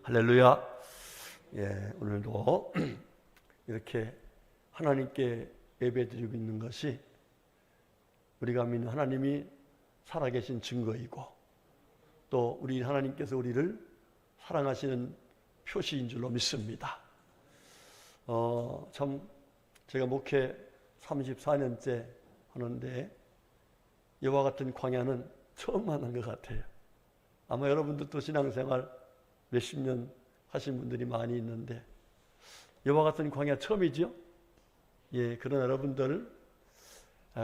할렐루야. 예, 오늘도 이렇게 하나님께 예배드리고 있는 것이 우리가 믿는 하나님이 살아계신 증거이고 또 우리 하나님께서 우리를 사랑하시는 표시인 줄로 믿습니다. 참 제가 목회 34년째 하는데 이와 같은 광야는 처음 만난 것 같아요. 아마 여러분들도 신앙생활 몇십 년 하신 분들이 많이 있는데 이와 같은 광야 처음이죠? 예, 그런 여러분들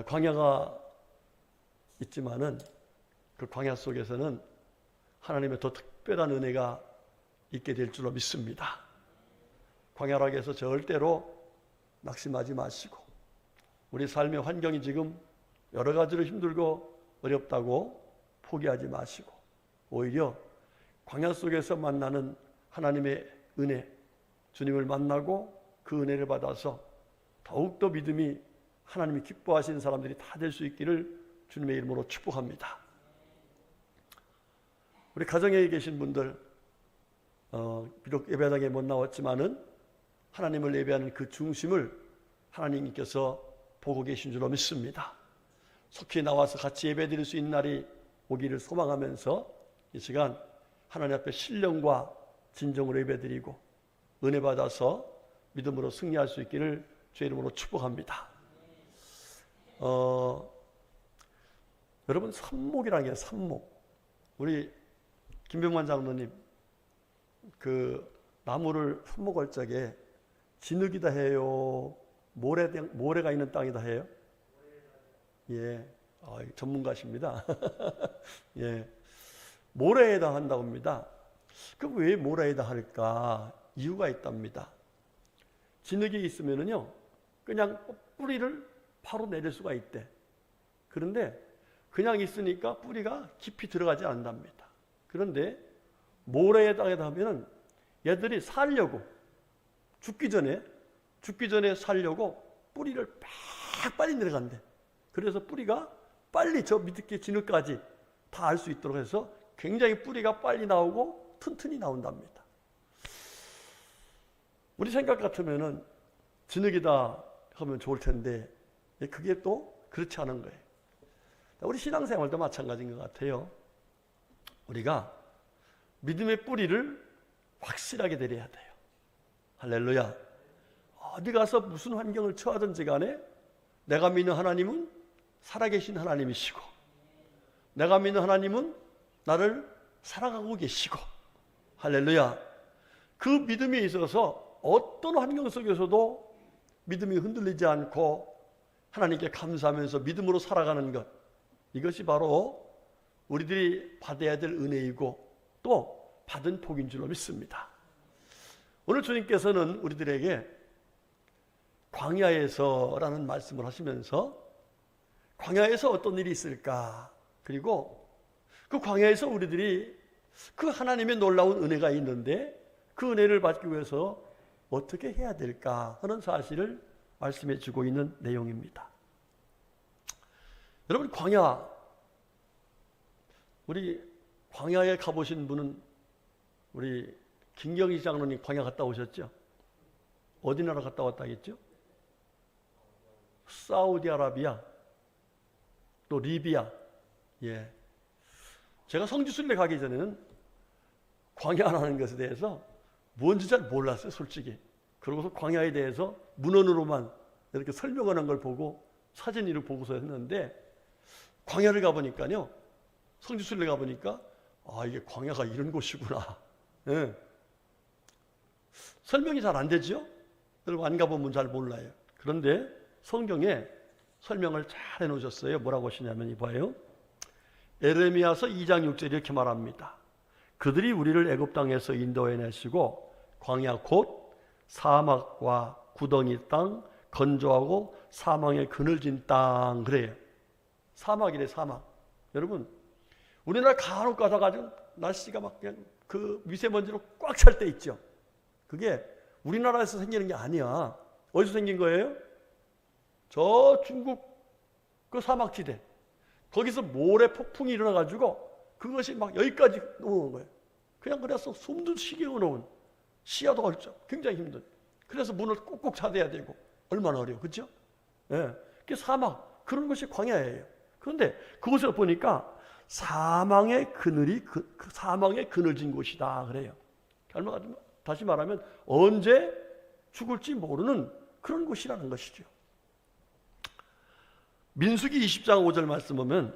광야가 있지만은 그 광야 속에서는 하나님의 더 특별한 은혜가 있게 될 줄로 믿습니다. 광야라고 해서 절대로 낙심하지 마시고 우리 삶의 환경이 지금 여러 가지로 힘들고 어렵다고 포기하지 마시고 오히려 광야 속에서 만나는 하나님의 은혜, 주님을 만나고 그 은혜를 받아서 더욱더 믿음이 하나님이 기뻐하시는 사람들이 다 될 수 있기를 주님의 이름으로 축복합니다. 우리 가정에 계신 분들 비록 예배당에 못 나왔지만은 하나님을 예배하는 그 중심을 하나님께서 보고 계신 줄로 믿습니다. 속히 나와서 같이 예배드릴 수 있는 날이 오기를 소망하면서 이 시간 하나님 앞에 신령과 진정으로 예배드리고 은혜 받아서 믿음으로 승리할 수 있기를 주의 이름으로 축복합니다. 여러분 삽목이라는 게 삽목. 우리 김병만 장로님 그 나무를 삽목할 적에 진흙이다 해요? 모래가 있는 땅이다 해요? 예, 전문가십니다. 예, 모래에다 한다고 합니다. 그럼 왜 모래에다 할까? 이유가 있답니다. 진흙이 있으면은요, 그냥 뿌리를 바로 내릴 수가 있대. 그런데 그냥 있으니까 뿌리가 깊이 들어가지 않는답니다. 그런데 모래에다가 하면은 얘들이 살려고 죽기 전에 살려고 뿌리를 팍 빨리 내려간대. 그래서 뿌리가 빨리 저 밑에 진흙까지 다 알 수 있도록 해서 굉장히 뿌리가 빨리 나오고 튼튼히 나온답니다. 우리 생각 같으면은 진흙이다 하면 좋을 텐데 그게 또 그렇지 않은 거예요. 우리 신앙생활도 마찬가지인 것 같아요. 우리가 믿음의 뿌리를 확실하게 내려야 돼요. 할렐루야. 어디 가서 무슨 환경을 처하든지 간에 내가 믿는 하나님은 살아계신 하나님이시고 내가 믿는 하나님은 나를 사랑하고 계시고 할렐루야. 그 믿음에 있어서 어떤 환경 속에서도 믿음이 흔들리지 않고 하나님께 감사하면서 믿음으로 살아가는 것, 이것이 바로 우리들이 받아야 될 은혜이고 또 받은 복인 줄로 믿습니다. 오늘 주님께서는 우리들에게 광야에서라는 말씀을 하시면서 광야에서 어떤 일이 있을까, 그리고 그 광야에서 우리들이 그 하나님의 놀라운 은혜가 있는데 그 은혜를 받기 위해서 어떻게 해야 될까 하는 사실을 말씀해 주고 있는 내용입니다. 여러분, 광야, 우리 광야에 가보신 분은 우리 김경희 장로님 광야 갔다 오셨죠? 어디 나라 갔다 왔다 했죠? 사우디아라비아, 또 리비아. 예. 제가 성지순례 가기 전에는 광야라는 것에 대해서 뭔지 잘 몰랐어요, 솔직히. 그러고서 광야에 대해서 문헌으로만 이렇게 설명하는 걸 보고 사진을 보고서 했는데 광야를 가보니까요, 성지순례 가보니까 이게 광야가 이런 곳이구나. 예. 설명이 잘 안 되죠? 여러분 안 가보면 잘 몰라요. 그런데 성경에 설명을 잘 해놓으셨어요. 뭐라고 하시냐면 이봐요. 에레미야서 2장 6절에 이렇게 말합니다. 그들이 우리를 애굽 땅에서 인도해내시고 광야 곧 사막과 구덩이 땅, 건조하고 사망의 그늘진 땅, 그래요. 사막이래, 사막. 여러분, 우리나라 간혹 가다가 날씨가 막 그냥 그 미세먼지로 꽉 찰 때 있죠. 그게 우리나라에서 생기는 게 아니야. 어디서 생긴 거예요? 저 중국 그 사막지대. 거기서 모래 폭풍이 일어나가지고 그것이 막 여기까지 넘어온 거예요. 그냥 그래서 숨도 쉬기 어려운, 시야도 어렵죠. 굉장히 힘든. 그래서 문을 꼭꼭 닫아야 되고 얼마나 어려워, 그렇죠? 예, 그 사막, 그런 것이 광야예요. 그런데 그곳을 보니까 사망의 그늘이 사망의 그늘진 곳이다 그래요. 다시 말하면 언제 죽을지 모르는 그런 곳이라는 것이죠. 민수기 20장 5절 말씀 보면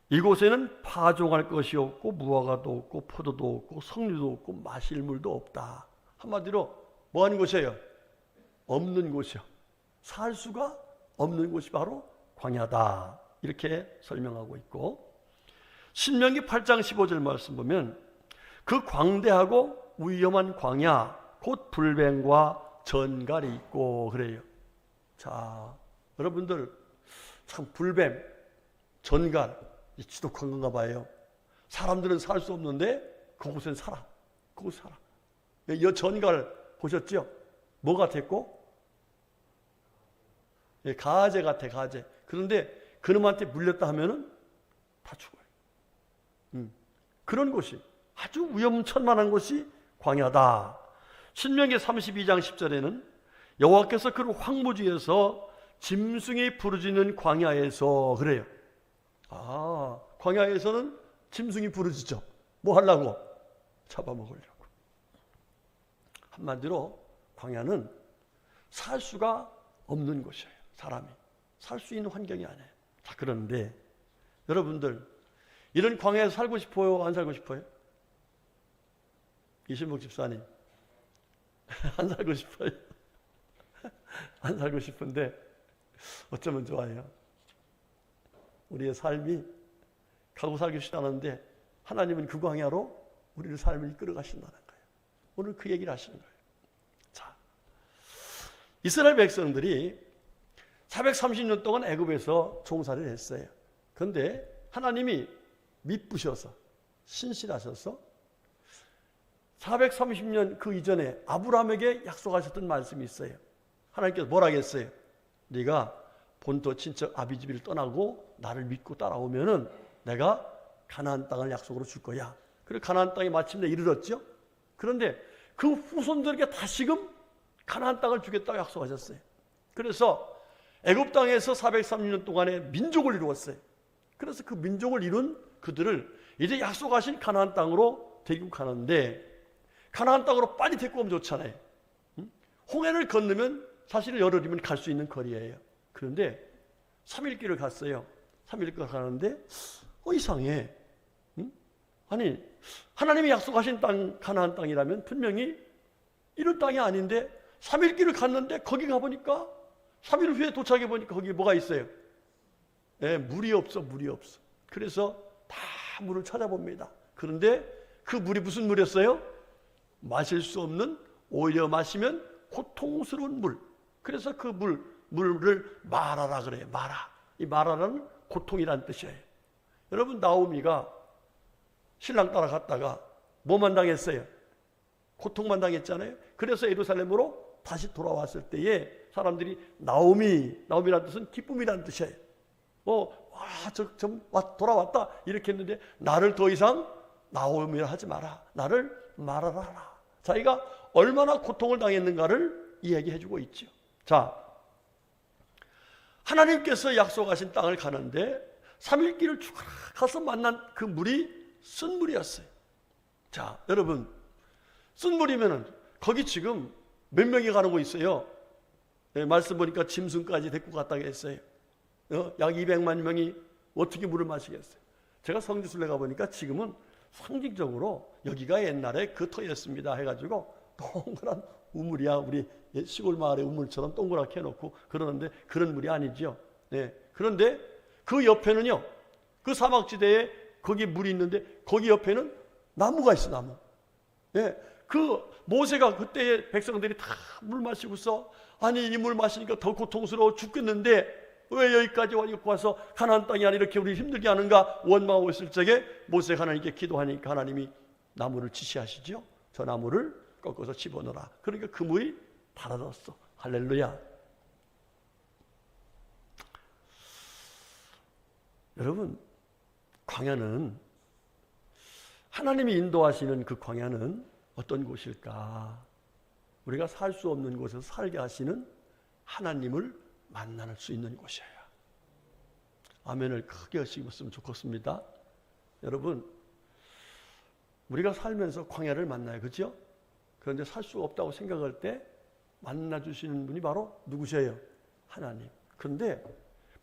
이곳에는 파종할 것이 없고 무화과도 없고 포도도 없고 석류도 없고 마실 물도 없다. 한마디로 뭐 하는 곳이에요? 없는 곳이요. 살 수가 없는 곳이 바로 광야다. 이렇게 설명하고 있고, 신명기 8장 15절 말씀 보면 그 광대하고 위험한 광야 곧 불뱀과 전갈이 있고 그래요. 자, 여러분들 참 불뱀, 전갈 지독한 건가 봐요. 사람들은 살 수 없는데 그곳엔 살아. 그곳 살아. 이 전갈 보셨죠? 뭐 같았고? 가재 같아, 가재. 그런데 그놈한테 물렸다 하면은 다 죽어요. 그런 곳이 아주 위험천만한 곳이 광야다. 신명기 32장 10절에는 여호와께서 그 황무지에서 짐승이 부르짖는 광야에서 그래요. 아, 광야에서는 짐승이 부르짖죠. 뭐 하려고? 잡아먹으려고. 한마디로 광야는 살 수가 없는 곳이에요. 사람이 살 수 있는 환경이 아니에요. 자, 그런데 여러분들 이런 광야에서 살고 싶어요? 안 살고 싶어요? 이신복 집사님 안 살고 싶어요? 안 살고 싶은데 어쩌면 좋아요. 우리의 삶이 가고 살기 쉽다는데 하나님은 그 광야로 우리의 삶을 이끌어 가신다는 거예요. 오늘 그 얘기를 하시는 거예요. 자, 이스라엘 백성들이 430년 동안 애굽에서 종살이를 했어요. 그런데 하나님이 미쁘셔서 신실하셔서 430년 그 이전에 아브라함에게 약속하셨던 말씀이 있어요. 하나님께서 뭐라 했어요? 네가 본토 친척 아비집을 떠나고 나를 믿고 따라오면은 내가 가나안 땅을 약속으로 줄 거야. 그리고 가나안 땅에 마침내 이르렀죠. 그런데 그 후손들에게 다시금 가나안 땅을 주겠다고 약속하셨어요. 그래서 애굽 땅에서 430년 동안의 민족을 이루었어요. 그래서 그 민족을 이룬 그들을 이제 약속하신 가나안 땅으로 데리고 가는데 가나안 땅으로 빨리 데리고 오면 좋잖아요. 홍해를 건너면 사실 열흘이면 갈 수 있는 거리예요. 그런데 3일 길을 갔어요. 3일 길을 가는데 이상해. 아니 하나님이 약속하신 땅 가나안 땅이라면 분명히 이런 땅이 아닌데 3일 길을 갔는데 거기 가보니까 3일 후에 도착해 보니까 거기 뭐가 있어요? 물이 없어. 물이 없어. 그래서 다 물을 찾아봅니다. 그런데 그 물이 무슨 물이었어요? 마실 수 없는, 오히려 마시면 고통스러운 물. 그래서 그 물을 마라라 그래요. 마라. 이 마라는 고통이란 뜻이에요. 여러분 나오미가 신랑 따라갔다가 뭐만 당했어요? 고통만 당했잖아요. 그래서 예루살렘으로 다시 돌아왔을 때에 사람들이 나오미라는 뜻은 기쁨이라는 뜻이에요. 돌아왔다 이렇게 했는데 나를 더 이상 나오미라 하지 마라. 나를 마라라 하라. 자기가 얼마나 고통을 당했는가를 이야기해주고 있죠. 자, 하나님께서 약속하신 땅을 가는데 3일 길을 쭉 가서 만난 그 물이 쓴 물이었어요. 자, 여러분 쓴 물이면은 거기 지금 몇 명이 가는 거 있어요? 말씀 보니까 짐승까지 데리고 갔다고 했어요. 약 200만 명이 어떻게 물을 마시겠어요? 제가 성지순례 가보니까 지금은 상징적으로 여기가 옛날에 그 터였습니다 해가지고 동그란 우물이야. 우리 시골 마을의 우물처럼 동그랗게 해놓고 그러는데 그런 물이 아니죠. 네. 그런데 그 옆에는요, 그 사막지대에 거기 물이 있는데 거기 옆에는 나무가 있어. 나무. 네. 그 모세가 그때 백성들이 다 물 마시고서 아니 이 물 마시니까 더 고통스러워 죽겠는데 왜 여기까지 와서 가나안 땅이 아니라 이렇게 우리 힘들게 하는가 원망하고 있을 적에 모세가 하나님께 기도하니까 하나님이 나무를 지시하시죠. 저 나무를 꺾어서 집어넣어라. 그러니까 그 물이 달아졌어. 할렐루야. 여러분 광야는 하나님이 인도하시는 그 광야는 어떤 곳일까? 우리가 살 수 없는 곳에서 살게 하시는 하나님을 만날 수 있는 곳이에요. 아멘을 크게 하시면 좋겠습니다. 여러분, 우리가 살면서 광야를 만나요. 그렇죠? 그런데 살 수 없다고 생각할 때 만나주시는 분이 바로 누구세요? 하나님. 그런데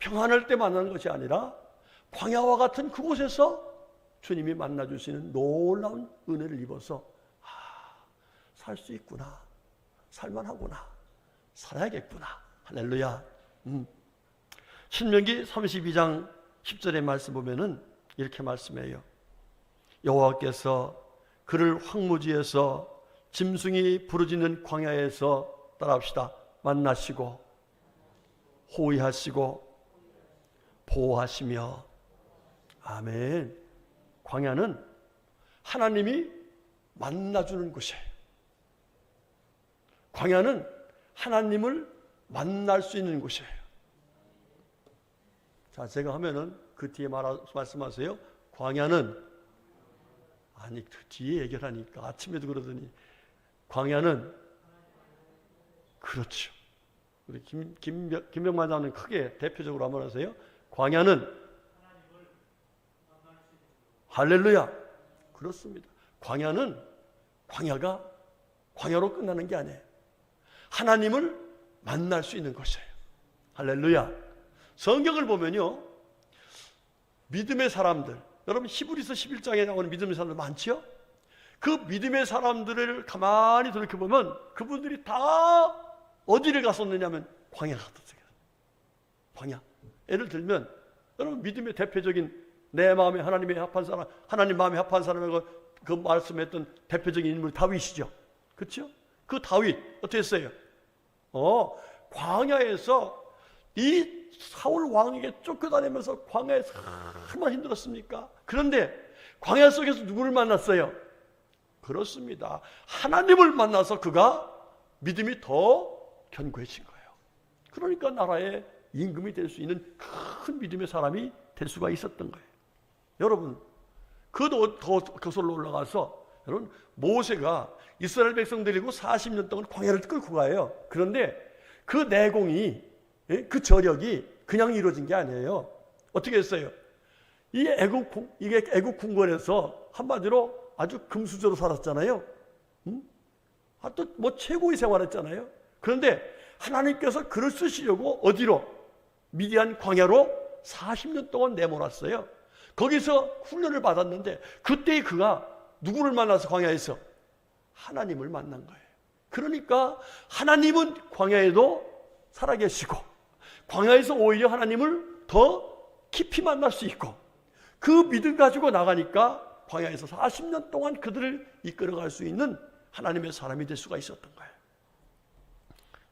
평안할 때 만나는 것이 아니라 광야와 같은 그곳에서 주님이 만나주시는 놀라운 은혜를 입어서 살 수 있구나, 살만하구나, 살아야겠구나. 할렐루야. 신명기 32장 10절의 말씀 보면은 이렇게 말씀해요. 여호와께서 그를 황무지에서 짐승이 부르짖는 광야에서 따라합시다. 만나시고 호위하시고 보호하시며. 아멘. 광야는 하나님이 만나주는 곳이에요. 광야는 하나님을 만날 수 있는 곳이에요. 자, 제가 하면은 그 뒤에 말씀하세요. 광야는, 아니 그 뒤에 얘기하니까 아침에도 그러더니 광야는, 그렇죠. 우리 김병만 장님 크게 대표적으로 한번 하세요. 광야는, 할렐루야. 그렇습니다. 광야는 광야가 광야로 끝나는 게 아니에요. 하나님을 만날 수 있는 것이에요. 할렐루야. 성경을 보면요, 믿음의 사람들, 여러분 히브리서 11장에 나오는 믿음의 사람들 많지요? 그 믿음의 사람들을 가만히 돌이켜보면 그분들이 다 어디를 갔었느냐면 광야 갔었어요. 광야. 예를 들면 여러분 믿음의 대표적인 내 마음에 하나님에 합한 사람, 하나님 마음에 합한 사람의 그 말씀했던 대표적인 인물이 다윗이죠. 그렇죠? 그 다윗 어떻게 했어요? 광야에서 이 사울 왕에게 쫓겨다니면서 광야에서 얼마나 힘들었습니까? 그런데 광야 속에서 누구를 만났어요? 그렇습니다. 하나님을 만나서 그가 믿음이 더 견고해진 거예요. 그러니까 나라의 임금이 될 수 있는 큰 믿음의 사람이 될 수가 있었던 거예요. 여러분, 그도 더 거슬러 올라가서 여러분 모세가 이스라엘 백성 데리고 40년 동안 광야를 끌고 가요. 그런데 그 내공이, 그 저력이 그냥 이루어진 게 아니에요. 어떻게 했어요? 이게 애국 궁궐에서 한마디로 아주 금수저로 살았잖아요. 또 뭐 최고의 생활했잖아요. 그런데 하나님께서 그를 쓰시려고 어디로? 미디안 광야로 40년 동안 내몰았어요. 거기서 훈련을 받았는데 그때 그가 누구를 만나서 광야에서? 하나님을 만난 거예요. 그러니까 하나님은 광야에도 살아계시고 광야에서 오히려 하나님을 더 깊이 만날 수 있고 그 믿음 가지고 나가니까 광야에서 40년 동안 그들을 이끌어갈 수 있는 하나님의 사람이 될 수가 있었던 거예요.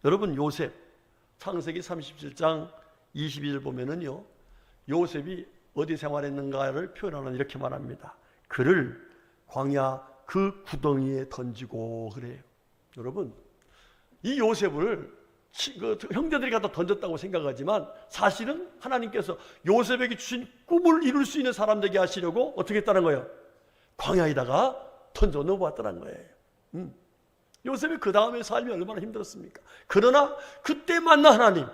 여러분 요셉 창세기 37장 22절 보면은요, 요셉이 어디 생활했는가를 표현하는 이렇게 말합니다. 그를 광야 그 구덩이에 던지고 그래요. 여러분 이 요셉을 형제들이 갖다 던졌다고 생각하지만 사실은 하나님께서 요셉에게 주신 꿈을 이룰 수 있는 사람 되게 하시려고 어떻게 했다는 거예요? 광야에다가 던져 넣어봤다는 거예요. 요셉이 그 다음에 삶이 얼마나 힘들었습니까? 그러나 그때 만난 하나님,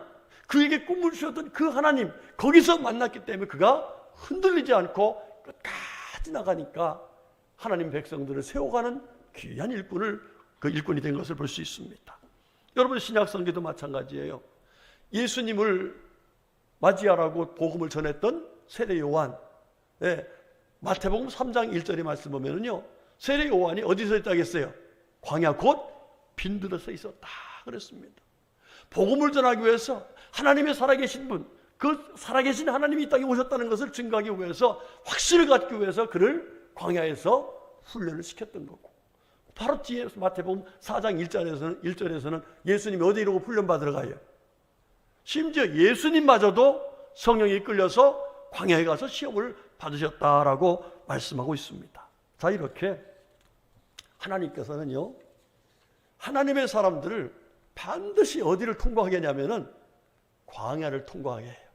그에게 꿈을 주셨던 그 하나님, 거기서 만났기 때문에 그가 흔들리지 않고 끝까지 나가니까 하나님 백성들을 세워가는 귀한 일꾼이 된 것을 볼 수 있습니다. 여러분 신약 성경도 마찬가지예요. 예수님을 맞이하라고 복음을 전했던 세례 요한, 마태복음 3장 1절의 말씀 보면은요, 세례 요한이 어디서 있다고 했어요? 광야 곧 빈들어 서 있었다 그랬습니다. 복음을 전하기 위해서 하나님의 살아계신 분, 그 살아계신 하나님이 이 땅에 오셨다는 것을 증거하기 위해서, 확신을 갖기 위해서 그를 광야에서 훈련을 시켰던 거고, 바로 뒤에 마태복음 4장 1절에서는 예수님이 어디로 훈련받으러 가요? 심지어 예수님마저도 성령이 끌려서 광야에 가서 시험을 받으셨다라고 말씀하고 있습니다. 자, 이렇게 하나님께서는요, 하나님의 사람들을 반드시 어디를 통과하게 하냐면은 광야를 통과하게 해요.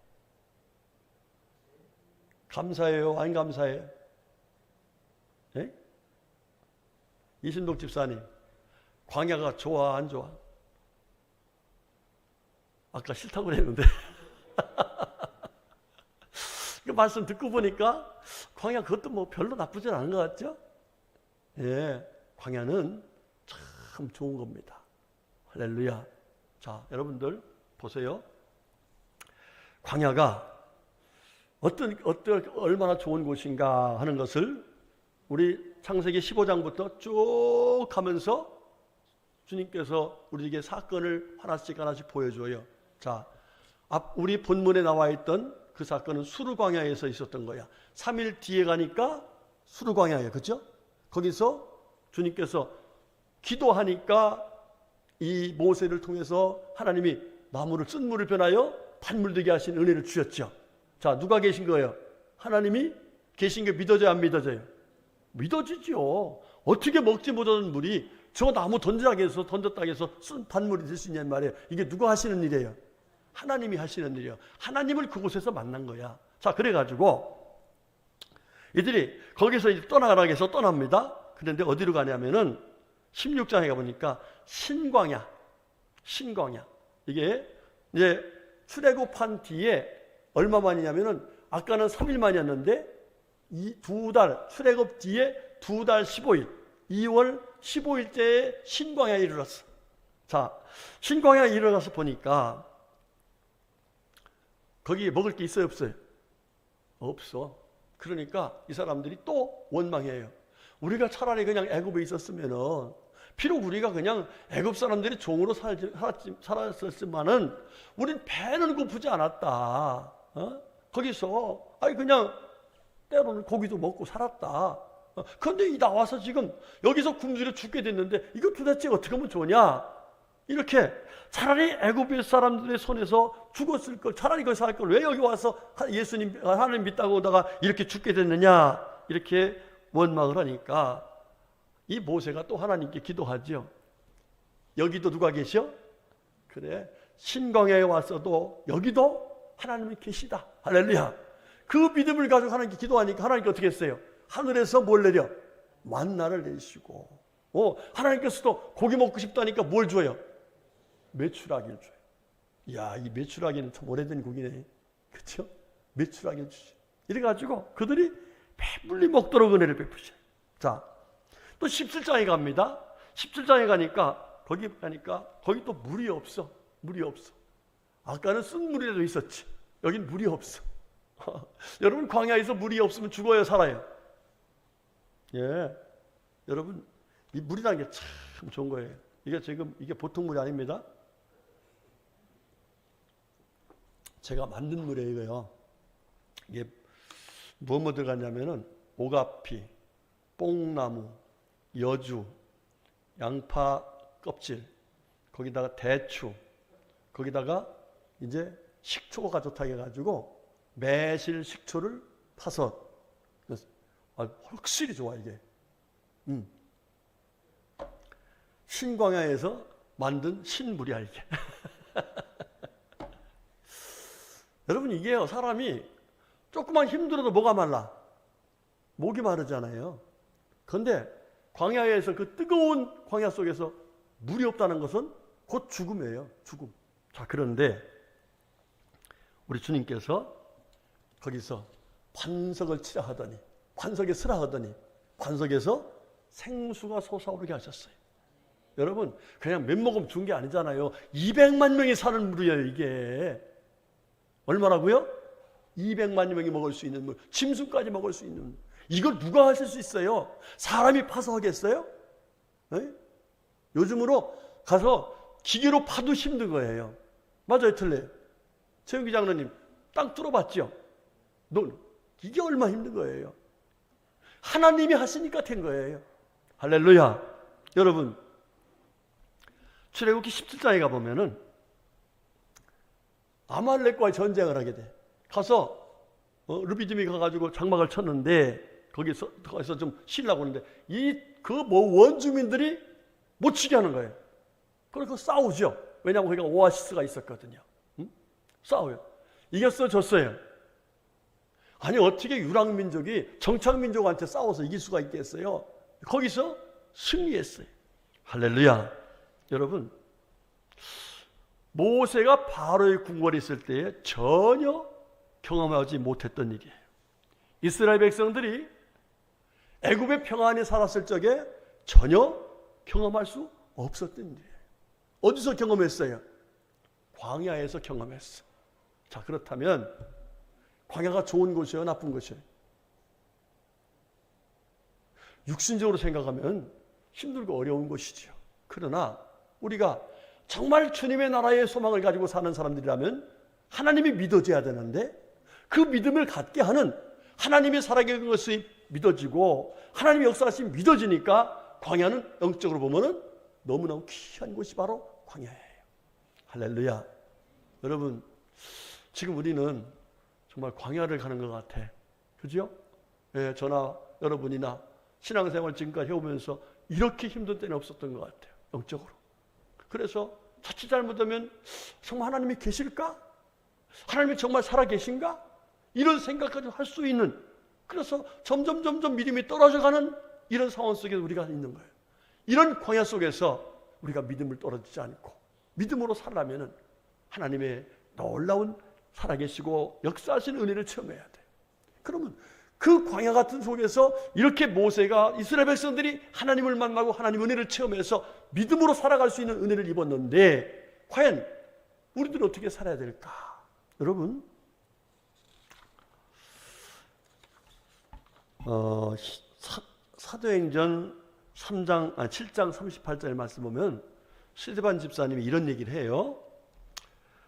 감사해요? 안 감사해요? 네? 이신독 집사님, 광야가 좋아 안 좋아? 아까 싫다고 그랬는데 그 말씀 듣고 보니까 광야 그것도 뭐 별로 나쁘진 않은 것 같죠? 예, 광야는 참 좋은 겁니다. 할렐루야. 자, 여러분들 보세요. 광야가 얼마나 좋은 곳인가 하는 것을 우리 창세기 15장부터 쭉 가면서 주님께서 우리에게 사건을 하나씩 하나씩 보여줘요. 자, 우리 본문에 나와 있던 그 사건은 수르광야에서 있었던 거야. 3일 뒤에 가니까 수르광야예요. 그렇죠? 거기서 주님께서 기도하니까 이 모세를 통해서 하나님이 나무를 쓴물을 변하여 반물되게 하신 은혜를 주셨죠. 자, 누가 계신 거예요? 하나님이 계신 게 믿어져요, 안 믿어져요? 믿어지죠. 어떻게 먹지 못하는 물이 저 나무 던졌다고 해서 쓴 반물이 될 수 있냔 말이에요. 이게 누가 하시는 일이에요? 하나님이 하시는 일이에요. 하나님을 그곳에서 만난 거야. 자, 그래가지고 이들이 거기서 이제 떠나가라고 해서 떠납니다. 그런데 어디로 가냐면은 16장에 가보니까 신광야. 이게 이제 출애굽한 뒤에 얼마 만이냐면은 아까는 3일 만이었는데 이 두 달, 출애굽 뒤에 2달 15일, 2월 15일째에 신광야에 이르렀어. 자, 신광야에 이르러서 보니까 거기 먹을 게 있어요, 없어요? 없어. 그러니까 이 사람들이 또 원망해요. 우리가 차라리 그냥 애굽에 있었으면은, 비록 우리가 그냥 애굽 사람들이 종으로 살았었지만은 우린 배는 고프지 않았다. 거기서 그냥 때로는 고기도 먹고 살았다. 그런데 이 나와서 지금 여기서 굶주려 죽게 됐는데 이거 도대체 어떻게 하면 좋냐? 이렇게 차라리 애굽 사람들의 손에서 죽었을 걸, 차라리 거기 살 걸 왜 여기 와서 예수님 하나님 믿다고 오다가 이렇게 죽게 됐느냐? 이렇게 원망을 하니까 이 모세가 또 하나님께 기도하죠. 여기도 누가 계셔? 그래, 신광야에 왔어도 여기도 하나님이 계시다. 할렐루야. 그 믿음을 가지고 하나님께 기도하니까 하나님께 어떻게 했어요? 하늘에서 뭘 내려? 만나를 내시고, 하나님께서도 고기 먹고 싶다니까 뭘 줘요? 메추라기를 줘요. 이야, 이 메추라기는 참 오래된 고기네. 그렇죠? 메추라기를 주죠. 이래가지고 그들이 배불리 먹도록 은혜를 베푸셔요. 자, 또 17장에 갑니다. 17장에 가니까 거기 또 물이 없어. 아까는 쓴 물이라도 있었지. 여긴 물이 없어. 여러분, 광야에서 물이 없으면 죽어요, 살아요? 예, 여러분, 이 물이라는 게 참 좋은 거예요. 이게 보통 물이 아닙니다. 제가 만든 물이에요, 이거요. 이게 뭐 들어갔냐면은 오가피, 뽕나무, 여주, 양파 껍질, 거기다가 대추, 거기다가 이제 식초가 좋다 해가지고 매실 식초를 타서, 확실히 좋아 이게. 신광야에서 만든 신물이야 이게. 여러분, 이게요, 사람이 조금만 힘들어도 뭐가 말라? 목이 마르잖아요. 그런데 광야에서, 그 뜨거운 광야 속에서 물이 없다는 것은 곧 죽음이에요. 죽음. 자, 그런데 우리 주님께서 거기서 관석을 치라 하더니, 관석에 쓰라 하더니 관석에서 생수가 솟아오르게 하셨어요. 여러분, 그냥 몇 모금 준 게 아니잖아요. 200만 명이 사는 물이에요, 이게. 얼마라고요? 200만 명이 먹을 수 있는 물, 짐승까지 먹을 수 있는 물. 이걸 누가 하실 수 있어요? 사람이 파서 하겠어요? 네? 요즘으로 가서 기계로 파도 힘든 거예요. 맞아요, 틀려요? 최영기 장로님, 땅 뚫어봤죠? 이게 얼마나 힘든 거예요? 하나님이 하시니까 된 거예요. 할렐루야. 여러분, 출애굽기 17장에 가보면은 아말렉과의 전쟁을 하게 돼. 가서 르비딤이 가가지고 장막을 쳤는데 거기서 좀 쉬려고 하는데 원주민들이 못 치게 하는 거예요. 그래서 싸우죠. 왜냐하면 거기가 오아시스가 있었거든요. 싸워요. 이겼어요, 졌어요? 아니, 어떻게 유랑민족이 정착민족한테 싸워서 이길 수가 있겠어요? 거기서 승리했어요. 할렐루야. 여러분, 모세가 바로의 궁궐에 있을 때에 전혀 경험하지 못했던 일이에요. 이스라엘 백성들이 애굽의 평안에 살았을 적에 전혀 경험할 수 없었던 일이에요. 어디서 경험했어요? 광야에서 경험했어. 자, 그렇다면 광야가 좋은 곳이에요, 나쁜 곳이에요? 육신적으로 생각하면 힘들고 어려운 것이죠. 그러나 우리가 정말 주님의 나라의 소망을 가지고 사는 사람들이라면 하나님이 믿어져야 되는데, 그 믿음을 갖게 하는 하나님의 살아계신 것이 믿어지고 하나님의 역사하심이 믿어지니까 광야는 영적으로 보면은 너무너무 귀한 곳이 바로 광야예요. 할렐루야. 여러분, 지금 우리는 정말 광야를 가는 것 같아. 그죠? 예, 저나 여러분이나 신앙생활 지금까지 해오면서 이렇게 힘든 때는 없었던 것 같아요. 영적으로. 그래서 자칫 잘못하면 정말 하나님이 계실까? 하나님이 정말 살아계신가? 이런 생각까지 할 수 있는, 그래서 점점 믿음이 떨어져가는 이런 상황 속에 우리가 있는 거예요. 이런 광야 속에서 우리가 믿음을 떨어지지 않고 믿음으로 살려면 하나님의 놀라운 살아계시고 역사하신 은혜를 체험해야 돼. 그러면 그 광야 같은 속에서 이렇게 모세가 이스라엘 백성들이 하나님을 만나고 하나님 은혜를 체험해서 믿음으로 살아갈 수 있는 은혜를 입었는데, 과연 우리들은 어떻게 살아야 될까? 여러분, 사도행전 7장 38절 말씀 보면 스데반 집사님이 이런 얘기를 해요.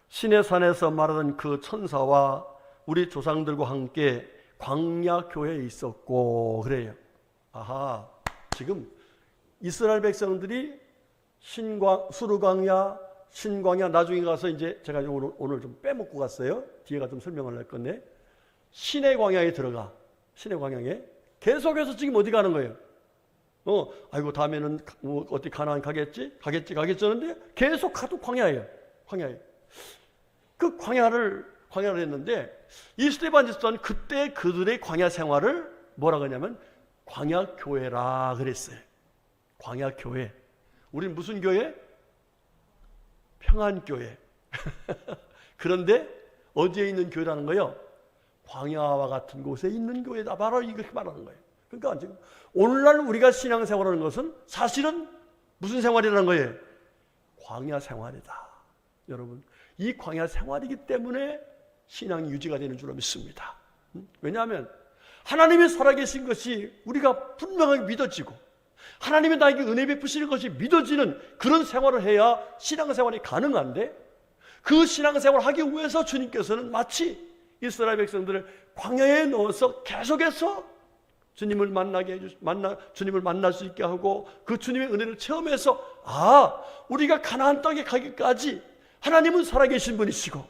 시내산에서 말하던 그 천사와 우리 조상들과 함께 광야 교회에 있었고, 그래요. 아하, 지금 이스라엘 백성들이 수르광야, 신광야, 나중에 가서 이제 제가 오늘 좀 빼먹고 갔어요. 뒤에가 좀 설명을 할 건데, 시내 광야에 들어가. 시내 광야에 계속해서 지금 어디 가는 거예요? 아이고 다음에는 어디 가나안 가겠지 하는데 계속 가도 광야예요. 광야에. 그 광야를 했는데 이 스데반 집사는 그때 그들의 광야 생활을 뭐라 그러냐면 광야 교회라 그랬어요. 광야 교회. 우리는 무슨 교회? 평안 교회. 그런데 어디에 있는 교회라는 거예요? 광야와 같은 곳에 있는 교회다. 바로 이렇게 말하는 거예요. 그러니까 지금 오늘날 우리가 신앙생활하는 것은 사실은 무슨 생활이라는 거예요? 광야 생활이다. 여러분, 이 광야 생활이기 때문에 신앙이 유지가 되는 줄로 믿습니다. 왜냐하면 하나님이 살아계신 것이 우리가 분명하게 믿어지고 하나님이 나에게 은혜 베푸시는 것이 믿어지는 그런 생활을 해야 신앙생활이 가능한데, 그 신앙생활을 하기 위해서 주님께서는 마치 이스라엘 백성들을 광야에 넣어서 계속해서 주님을 주님을 만날 수 있게 하고 그 주님의 은혜를 체험해서 우리가 가나안 땅에 가기까지 하나님은 살아계신 분이시고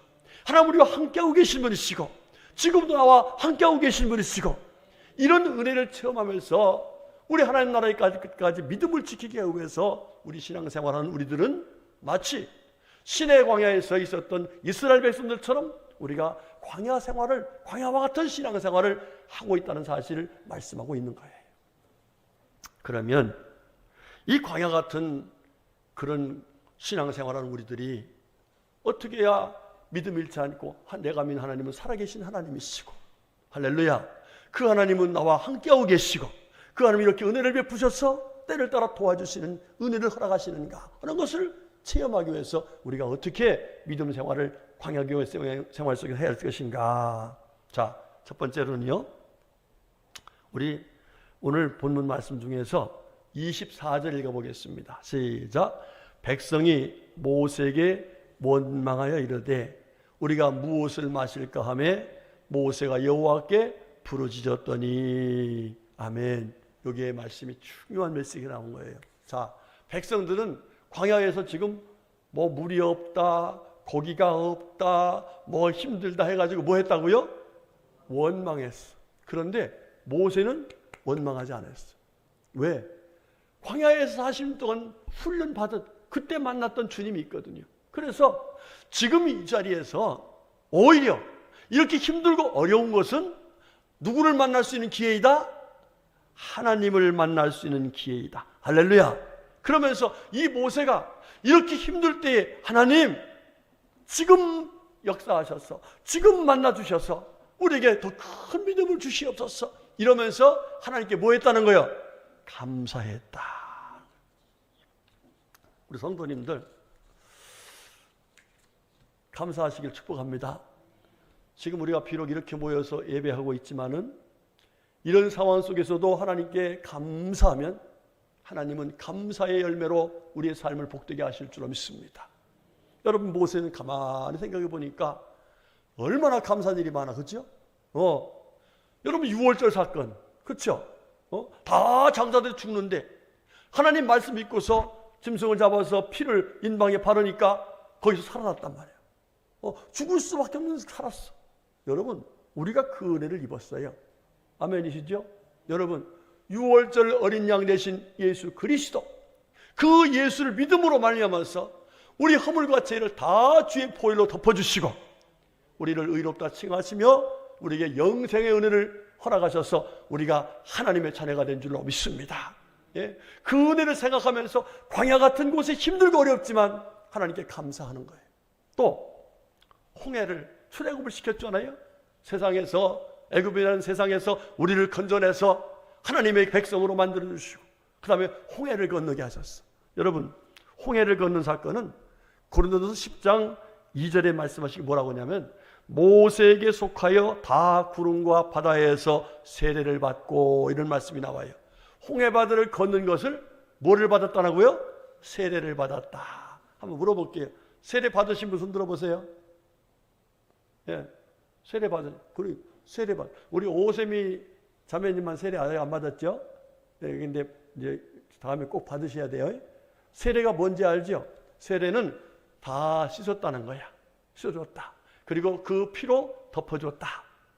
하나님 우리와 함께하고 계신 분이시고 지금도 나와 함께하고 계신 분이시고, 이런 은혜를 체험하면서 우리 하나님 나라에까지 믿음을 지키기 위해서 우리 신앙생활하는 우리들은 마치 시내 광야에서 있었던 이스라엘 백성들처럼 우리가 광야와 같은 신앙생활을 하고 있다는 사실을 말씀하고 있는 거예요. 그러면 이 광야 같은 그런 신앙생활하는 우리들이 어떻게 해야 믿음 잃지 않고 내가 믿는 하나님은 살아계신 하나님이시고, 할렐루야, 그 하나님은 나와 함께하고 계시고 그 하나님이 이렇게 은혜를 베푸셔서 때를 따라 도와주시는 은혜를 허락하시는가 하는 것을 체험하기 위해서 우리가 어떻게 믿음 생활을 광야교회 생활 속에 해야 할 것인가. 자, 첫 번째로는요, 우리 오늘 본문 말씀 중에서 24절 읽어보겠습니다. 시작. 백성이 모세에게 원망하여 이르되 우리가 무엇을 마실까 하며 모세가 여호와께 부르짖었더니. 아멘. 여기에 말씀이 중요한 메시지가 나온 거예요. 자, 백성들은 광야에서 지금 물이 없다, 고기가 없다, 힘들다 해가지고 뭐 했다고요? 원망했어. 그런데 모세는 원망하지 않았어. 왜? 광야에서 40년 동안 훈련받은 그때 만났던 주님이 있거든요. 그래서 지금 이 자리에서 오히려 이렇게 힘들고 어려운 것은 누구를 만날 수 있는 기회이다? 하나님을 만날 수 있는 기회이다. 할렐루야. 그러면서 이 모세가 이렇게 힘들 때에 하나님 지금 역사하셔서 지금 만나 주셔서 우리에게 더 큰 믿음을 주시옵소서 이러면서 하나님께 뭐 했다는 거예요? 감사했다. 우리 성도님들 감사하시길 축복합니다. 지금 우리가 비록 이렇게 모여서 예배하고 있지만은 이런 상황 속에서도 하나님께 감사하면 하나님은 감사의 열매로 우리의 삶을 복되게 하실 줄로 믿습니다. 여러분 모세는 가만히 생각해 보니까 얼마나 감사한 일이 많아, 그렇죠? 여러분 6월절 사건, 그렇죠? 다 장자들이 죽는데 하나님 말씀 믿고서 짐승을 잡아서 피를 인방에 바르니까 거기서 살아났단 말이에요. 죽을 수밖에 없는 살았어. 여러분 우리가 그 은혜를 입었어요. 아멘이시죠? 여러분 6월절 어린 양 되신 예수 그리스도, 그 예수를 믿음으로 말미암아서 우리 허물과 죄를 다 주의 보혈로 덮어주시고 우리를 의롭다 칭하시며 우리에게 영생의 은혜를 허락하셔서 우리가 하나님의 자녀가 된 줄로 믿습니다. 예? 그 은혜를 생각하면서 광야 같은 곳에 힘들고 어렵지만 하나님께 감사하는 거예요. 또 홍해를 출애굽을 시켰잖아요. 세상에서, 애굽이라는 세상에서 우리를 건져내서 하나님의 백성으로 만들어주시고 그 다음에 홍해를 건너게 하셨어. 여러분 홍해를 건넌 사건은 고린도전서 10장 2절에 말씀하시기 뭐라고 하냐면 모세에게 속하여 다 구름과 바다에서 세례를 받고 이런 말씀이 나와요. 홍해바다를 걷는 것을 뭐를 받았다고요? 세례를 받았다. 한번 물어볼게요. 세례 받으신 분 손 들어보세요. 예, 세례 받은 우리 오세미 자매님만 세례 아직 안 받았죠? 예, 근데 이제 다음에 꼭 받으셔야 돼요. 세례가 뭔지 알죠? 세례는 다 씻었다는 거야. 씻어줬다. 그리고 그 피로 덮어줬다.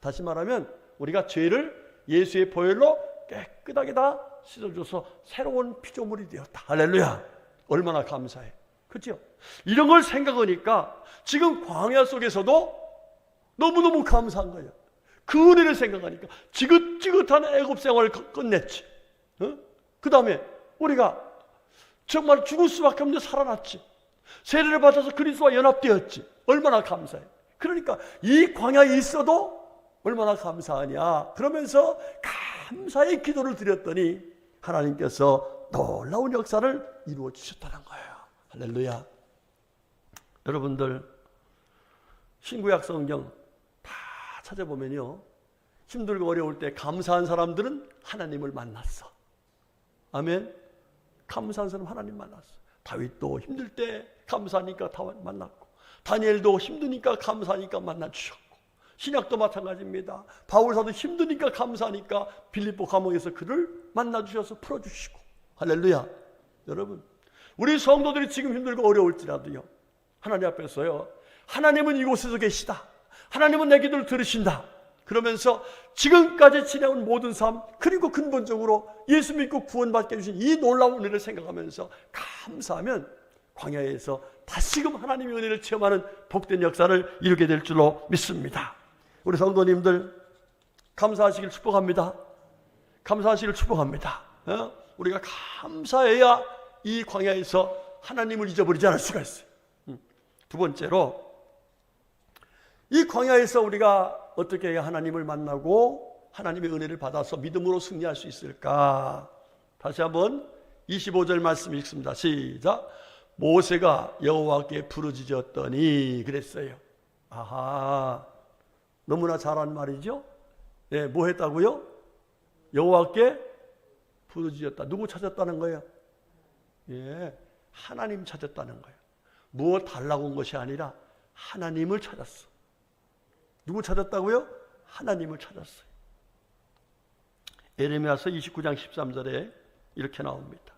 다시 말하면 우리가 죄를 예수의 보혈로 깨끗하게 다 씻어줘서 새로운 피조물이 되었다. 할렐루야. 얼마나 감사해. 그렇죠? 이런 걸 생각하니까 지금 광야 속에서도 너무너무 감사한 거예요. 그 은혜를 생각하니까 지긋지긋한 애굽 생활을 끝냈지. 그 다음에 우리가 정말 죽을 수밖에 없는데 살아났지. 세례를 받아서 그리스도와 연합되었지. 얼마나 감사해. 그러니까 이 광야에 있어도 얼마나 감사하냐. 그러면서 감사의 기도를 드렸더니 하나님께서 놀라운 역사를 이루어 주셨다는 거예요. 할렐루야. 여러분들 신구약 성경 다 찾아보면요, 힘들고 어려울 때 감사한 사람들은 하나님을 만났어. 아멘. 감사한 사람 하나님 만났어. 다윗도 힘들 때 감사하니까 다 만났고, 다니엘도 힘드니까 감사하니까 만나주셨고, 신약도 마찬가지입니다. 바울사도 힘드니까 감사하니까 빌립보 감옥에서 그를 만나주셔서 풀어주시고. 할렐루야. 여러분 우리 성도들이 지금 힘들고 어려울지라도요, 하나님 앞에서요, 하나님은 이곳에서 계시다, 하나님은 내 기도를 들으신다 그러면서 지금까지 지내온 모든 삶, 그리고 근본적으로 예수 믿고 구원받게 해주신 이 놀라운 은혜를 생각하면서 감사하면 광야에서 다시금 하나님의 은혜를 체험하는 복된 역사를 이루게 될 줄로 믿습니다. 우리 성도님들 감사하시길 축복합니다. 감사하시길 축복합니다. 우리가 감사해야 이 광야에서 하나님을 잊어버리지 않을 수가 있어요. 두 번째로, 이 광야에서 우리가 어떻게 해야 하나님을 만나고 하나님의 은혜를 받아서 믿음으로 승리할 수 있을까? 다시 한번 25절 말씀 읽습니다. 시작. 모세가 여호와께 부르짖었더니 그랬어요. 아하, 너무나 잘한 말이죠. 네, 뭐 했다고요? 여호와께 부르짖었다. 누구 찾았다는 거예요? 예, 하나님 찾았다는 거예요. 무엇 달라고 온 것이 아니라 하나님을 찾았어. 누구 찾았다고요? 하나님을 찾았어요. 예레미야서 29장 13절에 이렇게 나옵니다.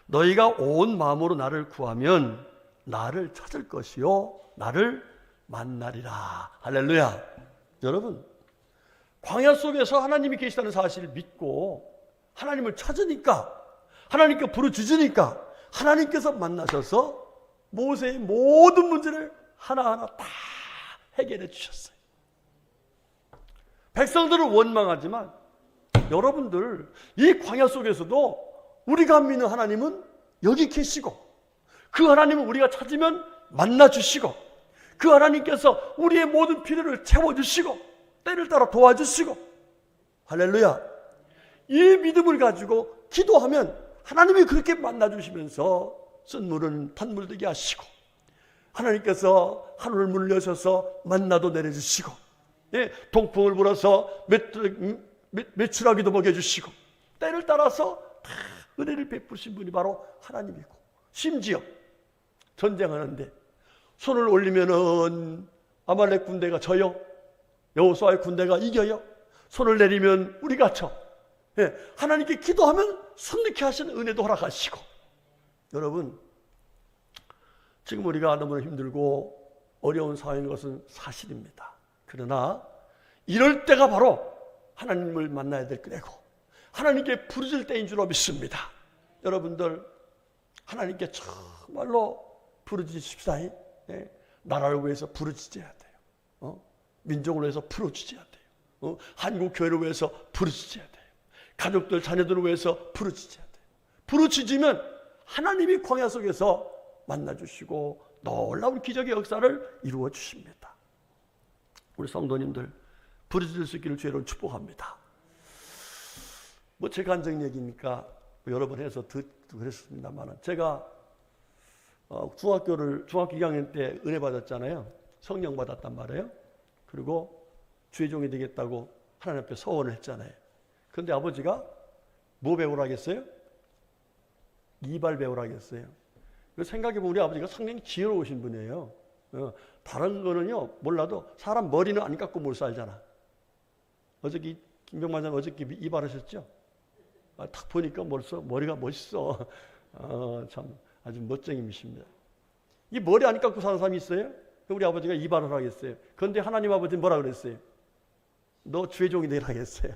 너희가 온 마음으로 나를 구하면 나를 찾을 것이요 나를 만나리라. 할렐루야. 여러분 광야 속에서 하나님이 계시다는 사실을 믿고 하나님을 찾으니까, 하나님께 부르짖으니까 하나님께서 만나셔서 모세의 모든 문제를 하나하나 다 해결해 주셨어요. 백성들은 원망하지만 여러분들 이 광야 속에서도 우리가 믿는 하나님은 여기 계시고, 그 하나님은 우리가 찾으면 만나주시고, 그 하나님께서 우리의 모든 필요를 채워주시고 때를 따라 도와주시고, 할렐루야. 이 믿음을 가지고 기도하면 하나님이 그렇게 만나주시면서 쓴 물은 단물 되게 하시고, 하나님께서 하늘 문을 여셔서 만나도 내려주시고, 동풍을 불어서 메추라기도 먹여주시고, 때를 따라서 다 은혜를 베푸신 분이 바로 하나님이고, 심지어 전쟁하는데 손을 올리면은 아말렉 군대가 져요. 여호수아의 군대가 이겨요. 손을 내리면 우리가 져. 하나님께 기도하면 손쉽게 하시는 은혜도 허락하시고. 여러분, 지금 우리가 너무나 힘들고 어려운 상황인 것은 사실입니다. 그러나 이럴 때가 바로 하나님을 만나야 될 때고 하나님께 부르짖을 때인 줄로 믿습니다. 여러분들, 하나님께 정말로 부르짖으십시다. 나라를 위해서 부르짖어야 돼요. 민족을 위해서 부르짖어야 돼요. 한국 교회를 위해서 부르짖어야 돼요. 가족들, 자녀들을 위해서 부르짖어야 돼요. 부르짖으면 하나님이 광야 속에서 만나주시고 놀라운 기적의 역사를 이루어 주십니다. 우리 성도님들, 부르짖을 수 있기를 주의로 축복합니다. 뭐 제 간증 얘기니까 여러 번 해서 듣고 그랬습니다만, 제가 중학교 2학년 때 은혜 받았잖아요. 성령 받았단 말이에요. 그리고 주의 종이 되겠다고 하나님 앞에 서원을 했잖아요. 그런데 아버지가 뭐 배우라겠어요? 이발 배우라겠어요. 생각해보면 우리 아버지가 상당히 지혜로우신 분이에요. 다른 거는요 몰라도 사람 머리는 안 깎고 못 살잖아. 어저께 김병만 장님 어저께 이발하셨죠? 딱 보니까 벌써 머리가 멋있어. 참 아주 멋쟁이십니다. 이 머리 안 깎고 사는 사람이 있어요? 우리 아버지가 이발을 하겠어요. 그런데 하나님 아버지는 뭐라 그랬어요? 너 주의 종이 되라 하겠어요.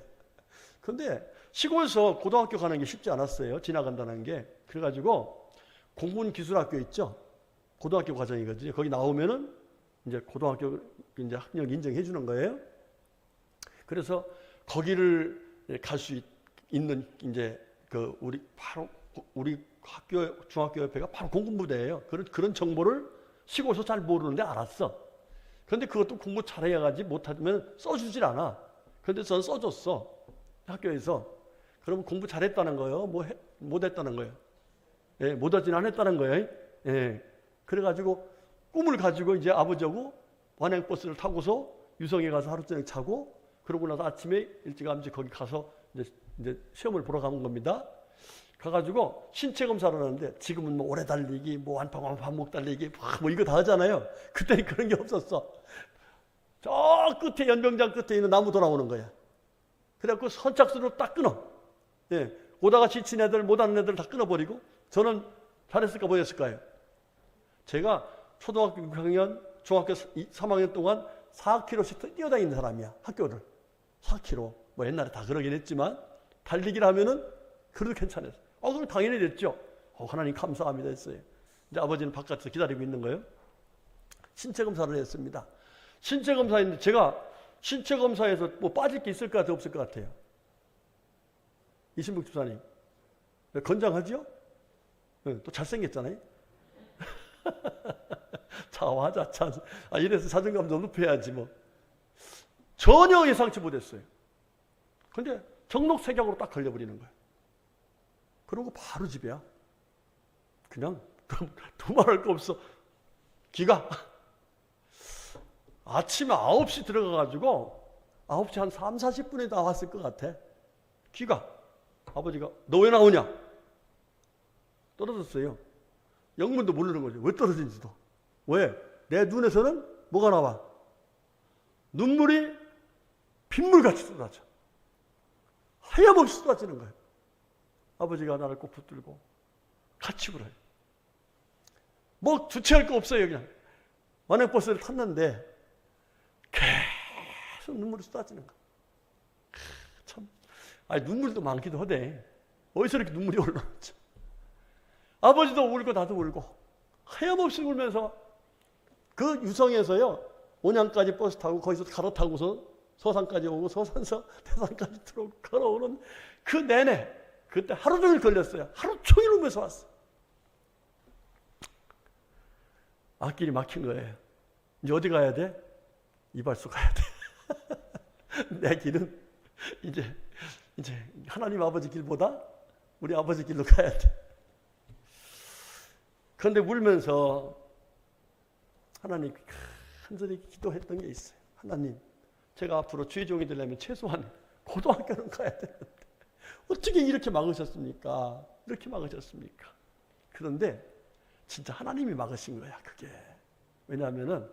그런데 시골에서 고등학교 가는 게 쉽지 않았어요. 지나간다는 게. 그래가지고 공군기술학교 있죠? 고등학교 과정이거든요. 거기 나오면은 이제 고등학교 이제 학력 인정해 주는 거예요. 그래서 거기를 갈 수 있는 이제 그 우리 학교 중학교 옆에가 바로 공군부대예요. 그런 정보를 시골에서 잘 모르는데 알았어. 그런데 그것도 공부 잘해야지 못하면 써주질 않아. 그런데 저는 써줬어. 학교에서. 그러면 공부 잘했다는 거예요? 못했다는 거예요? 예, 못하진 않았다는 거예요. 예. 그래가지고 꿈을 가지고 이제 아버지하고 완행버스를 타고서 유성에 가서 하루 종일 자고, 그러고 나서 아침에 일찌감치 거기 가서 이제 시험을 보러 간 겁니다. 가가지고 신체 검사를 하는데, 지금은 뭐 오래 달리기, 뭐 반복 달리기, 뭐 이거 다 하잖아요. 그때는 그런 게 없었어. 저 끝에 연병장 끝에 있는 나무 돌아오는 거야. 그래갖고 선착순으로 딱 끊어. 예, 오다가 지친 애들, 못하는 애들 다 끊어버리고. 저는 잘했을까 못했을까요? 제가 초등학교 6학년, 중학교 3학년 동안 4km씩 뛰어다니는 사람이야. 학교를 4km. 뭐 옛날에 다 그러긴 했지만 달리기를 하면은 그래도 괜찮았어요. 그럼 당연히 됐죠. 하나님 감사합니다 했어요. 이제 아버지는 바깥에서 기다리고 있는 거예요. 신체 검사를 했습니다. 신체 검사인데 제가 신체 검사에서 뭐 빠질 게 있을 것 같아요, 없을 것 같아요? 이신복 집사님 건장하죠? 또 잘생겼잖아요. 자화자찬. 이래서 자존감 좀 높여야지 뭐. 전혀 예상치 못했어요. 근데 정록색약으로 딱 걸려버리는 거예요. 그러고 바로 집에야. 그냥 두말할 거 없어. 기가 아침에 9시 들어가가지고 9시 한 3, 40분에 나왔을 것 같아. 기가. 아버지가 너 왜 나오냐? 떨어졌어요. 영문도 모르는 거죠. 왜 떨어진지도. 왜? 내 눈에서는 뭐가 나와? 눈물이 빗물같이 쏟아져. 하염없이 쏟아지는 거예요. 아버지가 나를 꼭 붙들고 같이 울어요. 뭐 주체할 거 없어요. 그냥 완행버스를 탔는데 계속 눈물이 쏟아지는 거예요. 참, 눈물도 많기도 하대. 어디서 이렇게 눈물이 올라오죠? 아버지도 울고 나도 울고 하염없이 울면서 그 유성에서요, 온양까지 버스 타고 거기서 갈아타고서 소산까지 오고 소산서 태산까지 들어오고 걸어오는 그 내내 그때 하루 종일 걸렸어요. 하루 종일 오면서 왔어. 앞길이 막힌 거예요. 이제 어디 가야 돼? 이발소 가야 돼. 내 길은 이제 하나님 아버지 길보다 우리 아버지 길로 가야 돼. 그런데 울면서 하나님 간절히 기도했던 게 있어요. 하나님, 제가 앞으로 주의 종이 되려면 최소한 고등학교는 가야 되는데 어떻게 이렇게 막으셨습니까? 이렇게 막으셨습니까? 그런데 진짜 하나님이 막으신 거야, 그게. 왜냐하면은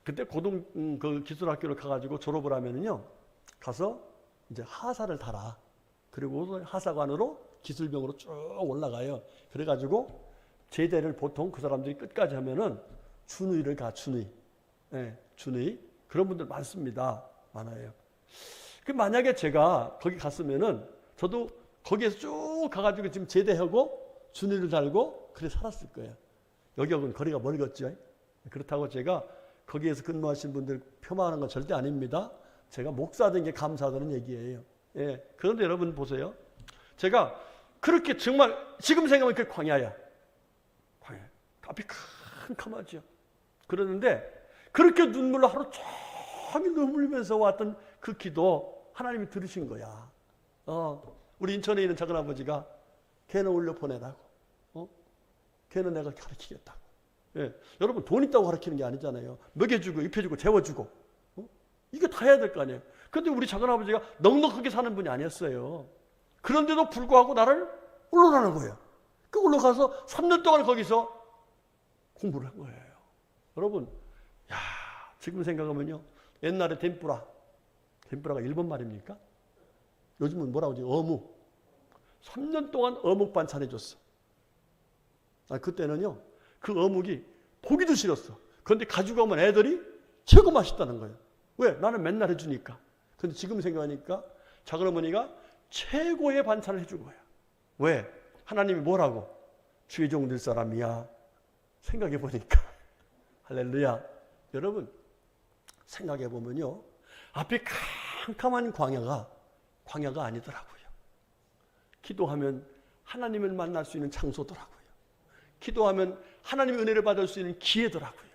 그때 그 기술학교를 가가지고 졸업을 하면은요, 가서 이제 하사를 달아. 그리고 하사관으로 기술병으로 쭉 올라가요. 그래가지고 제대를 보통 그 사람들이 끝까지 하면은 준의를 가, 준의. 네, 준의. 그런 분들 많습니다. 많아요. 그 만약에 제가 거기 갔으면은 저도 거기에서 쭉 가가지고 지금 제대하고 준의를 달고 그래 살았을 거예요. 여기하고는 거리가 멀겠죠. 그렇다고 제가 거기에서 근무하신 분들 폄하하는 건 절대 아닙니다. 제가 목사된 게 감사하다는 얘기예요. 예. 그런데 여러분 보세요. 제가 그렇게 정말 지금 생각하면 그게 광야야. 광야. 앞이 캄캄하죠. 그러는데 그렇게 눈물로 하루 종일 눈물면서 왔던 그 기도 하나님이 들으신 거야. 우리 인천에 있는 작은아버지가 걔는 올려 보내라고. 걔는 내가 가르치겠다고. 예. 여러분 돈 있다고 가르치는 게 아니잖아요. 먹여주고 입혀주고 재워주고 이게 다 해야 될 거 아니에요. 그런데 우리 작은아버지가 넉넉하게 사는 분이 아니었어요. 그런데도 불구하고 나를 올라가는 거예요. 그 올라가서 3년 동안 거기서 공부를 한 거예요. 여러분, 지금 생각하면요, 옛날에 덴뿌라가 일본 말입니까? 요즘은 뭐라고 하지? 어묵. 3년 동안 어묵 반찬 해줬어. 그때는요, 그 어묵이 보기도 싫었어. 그런데 가지고 오면 애들이 최고 맛있다는 거예요. 왜? 나는 맨날 해주니까. 그런데 지금 생각하니까 작은어머니가 최고의 반찬을 해준 거야. 왜? 하나님이 뭐라고? 주의 종 될 사람이야. 생각해 보니까. 할렐루야. 여러분, 생각해 보면요, 앞이 캄캄한 광야가 아니더라고요. 기도하면 하나님을 만날 수 있는 장소더라고요. 기도하면 하나님의 은혜를 받을 수 있는 기회더라고요.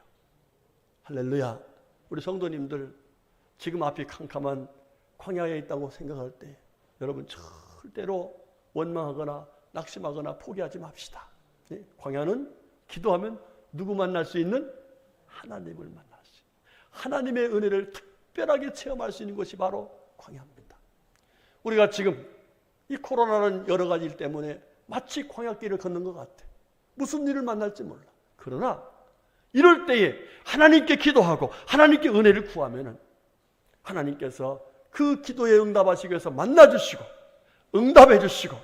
할렐루야. 우리 성도님들, 지금 앞이 캄캄한 광야에 있다고 생각할 때 여러분 절대로 원망하거나 낙심하거나 포기하지 맙시다. 광야는 기도하면 누구 만날 수 있는? 하나님을 만날 수 있는, 하나님의 은혜를 특별하게 체험할 수 있는 것이 바로 광야입니다. 우리가 지금 이 코로나라는 여러 가지 일 때문에 마치 광야길을 걷는 것 같아. 무슨 일을 만날지 몰라. 그러나 이럴 때에 하나님께 기도하고 하나님께 은혜를 구하면은 하나님께서 그 기도에 응답하시기 위해서 만나주시고 응답해 주시고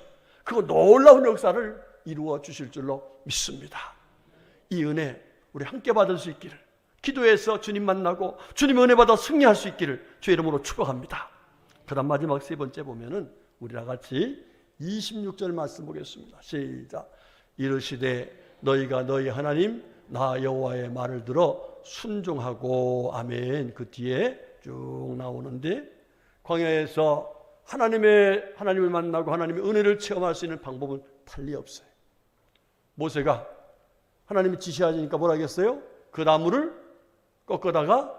그 놀라운 역사를 이루어 주실 줄로 믿습니다. 이 은혜 우리 함께 받을 수 있기를, 기도해서 주님 만나고 주님의 은혜 받아 승리할 수 있기를 주의 이름으로 축복합니다. 그다음 마지막 세 번째 보면은 우리 다 같이 26절 말씀 보겠습니다. 시작. 이르시되 너희가 너희 하나님 나 여호와의 말을 들어 순종하고. 아멘. 그 뒤에 쭉 나오는데 광야에서 하나님을 만나고 하나님의 은혜를 체험할 수 있는 방법은 달리 없어요. 모세가 하나님이 지시하시니까 뭐라 하겠어요? 그 나무를 꺾어다가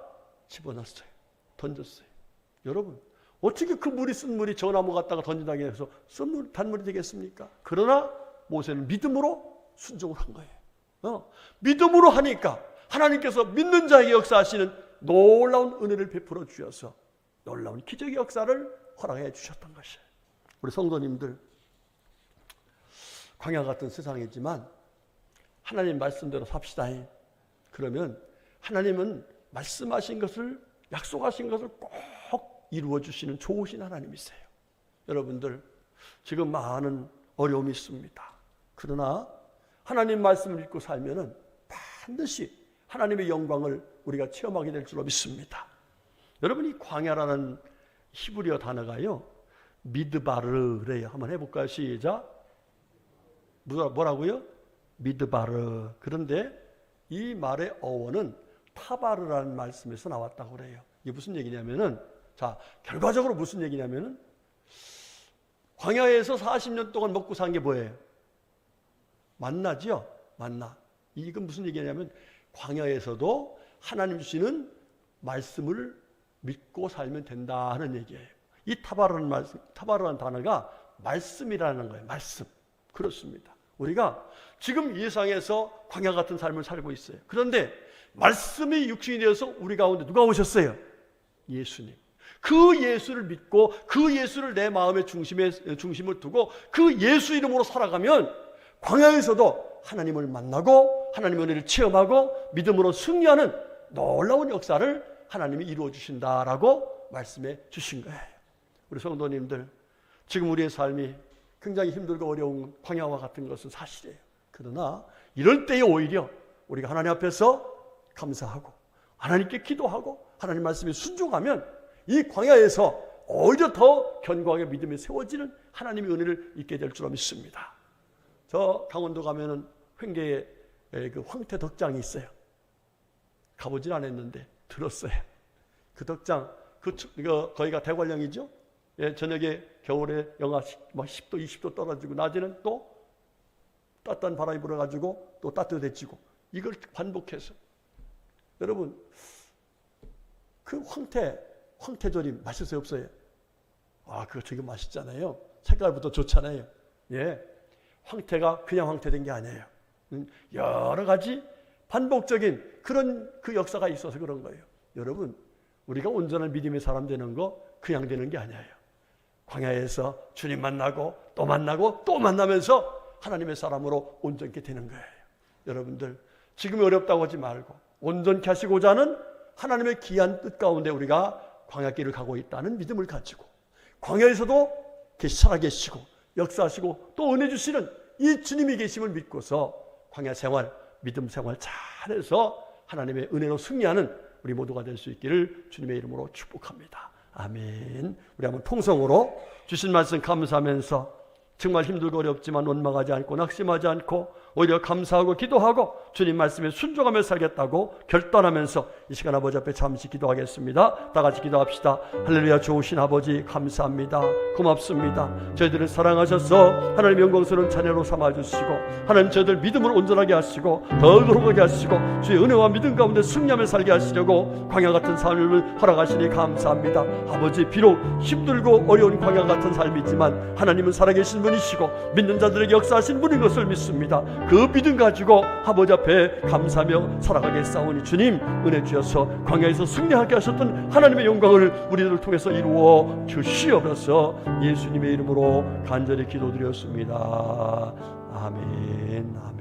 집어넣었어요. 던졌어요. 여러분, 어떻게 그 물이 쓴 물이 저 나무 갖다가 던진다고 해서 쓴 단물이 되겠습니까? 그러나 모세는 믿음으로 순종을 한 거예요. 믿음으로 하니까 하나님께서 믿는 자에게 역사하시는 놀라운 은혜를 베풀어 주셔서 놀라운 기적의 역사를 허락해 주셨던 것이에요. 우리 성도님들, 광야 같은 세상이지만 하나님 말씀대로 삽시다. 그러면 하나님은 말씀하신 것을, 약속하신 것을 꼭 이루어 주시는 좋으신 하나님이세요. 여러분들 지금 많은 어려움이 있습니다. 그러나 하나님 말씀을 믿고 살면은 반드시 하나님의 영광을 우리가 체험하게 될 줄로 믿습니다. 여러분, 이 광야라는 히브리어 단어가요, 미드바르래요. 한번 해볼까요? 시작. 뭐라고요? 미드바르. 그런데 이 말의 어원은 타바르라는 말씀에서 나왔다고 그래요. 이게 무슨 얘기냐면은, 자, 결과적으로 무슨 얘기냐면은 광야에서 40년 동안 먹고 산 게 뭐예요? 만나죠? 만나. 이건 무슨 얘기냐면 광야에서도 하나님 주시는 말씀을 믿고 살면 된다 하는 얘기예요. 이 타바르라는 단어가 말씀이라는 거예요. 말씀. 그렇습니다. 우리가 지금 이 세상에서 광야 같은 삶을 살고 있어요. 그런데 말씀이 육신이 되어서 우리 가운데 누가 오셨어요? 예수님. 그 예수를 믿고 그 예수를 내 마음의 중심을 두고 그 예수 이름으로 살아가면 광야에서도 하나님을 만나고 하나님의 은혜를 체험하고 믿음으로 승리하는 놀라운 역사를 하나님이 이루어 주신다라고 말씀해 주신 거예요. 우리 성도님들, 지금 우리의 삶이 굉장히 힘들고 어려운 광야와 같은 것은 사실이에요. 그러나 이럴 때에 오히려 우리가 하나님 앞에서 감사하고 하나님께 기도하고 하나님 말씀에 순종하면 이 광야에서 오히려 더 견고하게 믿음이 세워지는 하나님의 은혜를 잊게 될 줄 믿습니다. 저 강원도 가면은 횡계에 그 황태 덕장이 있어요. 가보진 않았는데 들었어요. 그 덕장, 거기가 대관령이죠. 예, 저녁에 겨울에 영하 10도, 20도 떨어지고 낮에는 또 따뜻한 바람이 불어가지고 또 따뜻해지고 이걸 반복해서 여러분 그 황태조림 맛있어요, 없어요? 아, 그거 되게 맛있잖아요. 색깔부터 좋잖아요. 예, 황태가 그냥 황태된 게 아니에요. 여러 가지 반복적인 그런 그 역사가 있어서 그런 거예요. 여러분, 우리가 온전한 믿음의 사람 되는 거 그냥 되는 게 아니에요. 광야에서 주님 만나고 또 만나고 또 만나면서 하나님의 사람으로 온전케 되는 거예요. 여러분들, 지금이 어렵다고 하지 말고 온전케 하시고자 하는 하나님의 귀한 뜻 가운데 우리가 광야길을 가고 있다는 믿음을 가지고 광야에서도 살아계시고 역사하시고 또 은혜 주시는 이 주님이 계심을 믿고서 광야 생활, 믿음 생활 잘해서 하나님의 은혜로 승리하는 우리 모두가 될 수 있기를 주님의 이름으로 축복합니다. 아멘. 우리 한번 통성으로 주신 말씀 감사하면서 정말 힘들고 어렵지만 원망하지 않고 낙심하지 않고 오히려 감사하고 기도하고 주님 말씀에 순종하며 살겠다고 결단하면서 이 시간 아버지 앞에 잠시 기도하겠습니다. 다 같이 기도합시다. 할렐루야. 좋으신 아버지 감사합니다. 고맙습니다. 저희들을 사랑하셔서 하나님 영광스러운 자녀로 삼아주시고 하나님 저희들 믿음을 온전하게 하시고 더 거룩하게 하시고 주의 은혜와 믿음 가운데 승리하며 살게 하시려고 광야 같은 삶을 허락하시니 감사합니다. 아버지, 비록 힘들고 어려운 광야 같은 삶이지만 하나님은 살아계신 분이시고 믿는 자들에게 역사하신 분인 것을 믿습니다. 그 믿음 가지고 아버지 앞에 감사하며 살아가게 싸우니 주님 은혜 주셔서 광야에서 승리하게 하셨던 하나님의 영광을 우리들을 통해서 이루어 주시옵소서. 예수님의 이름으로 간절히 기도드렸습니다. 아멘. 아멘.